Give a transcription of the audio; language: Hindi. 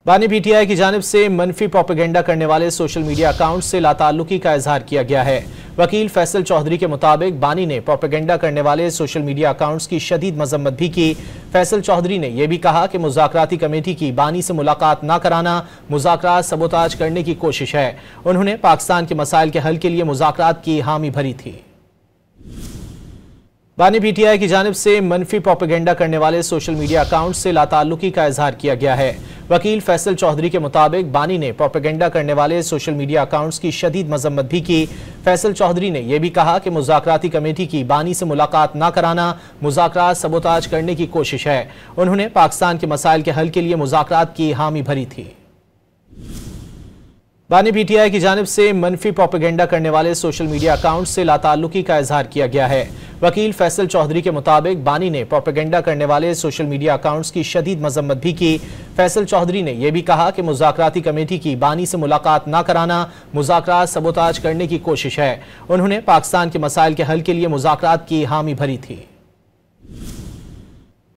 बानी पीटीआई की जानिब से मनफी प्रोपेगेंडा करने वाले सोशल मीडिया अकाउंट से लाताल्लुकी का इजहार किया गया है। वकील फैसल चौधरी के मुताबिक बानी ने प्रोपेगेंडा करने वाले सोशल मीडिया अकाउंट्स की शदीद मजम्मत भी की। फैसल चौधरी ने यह भी कहा कि मुज़ाकराती कमेटी की बानी से मुलाकात न कराना मुज़ाकरात सबोताज करने की कोशिश है। उन्होंने पाकिस्तान के मसाइल के हल के लिए मुज़ाकरात की हामी भरी थी। बानी पीटीआई की जानिब से मनफी प्रोपेगेंडा करने वाले सोशल मीडिया अकाउंट से लाताल्लुकी का इजहार किया गया है। वकील फैसल चौधरी के मुताबिक बानी ने प्रोपेगेंडा करने वाले सोशल मीडिया अकाउंट्स की शदीद मजम्मत भी की। फैसल चौधरी ने यह भी कहा कि मुज़ाकराती कमेटी की बानी से मुलाकात न कराना मुज़ाकरात सबोताज करने की कोशिश है। उन्होंने पाकिस्तान के मसाइल के हल के लिए मुज़ाकरात की हामी भरी थी। बानी पीटीआई की जानिब से मनफी प्रोपेगेंडा करने वाले सोशल मीडिया अकाउंट से लाताल्लुकी का इजहार किया गया है। वकील फैसल चौधरी के मुताबिक बानी ने प्रोपेगेंडा करने वाले सोशल मीडिया अकाउंट्स की शदीद मजम्मत भी की। फैसल चौधरी ने यह भी कहा कि मुज़ाकराती कमेटी की बानी से मुलाकात न कराना मुज़ाकरात सबोताज करने की कोशिश है। उन्होंने पाकिस्तान के मसाइल के हल के लिए मुज़ाकरात की हामी भरी थी।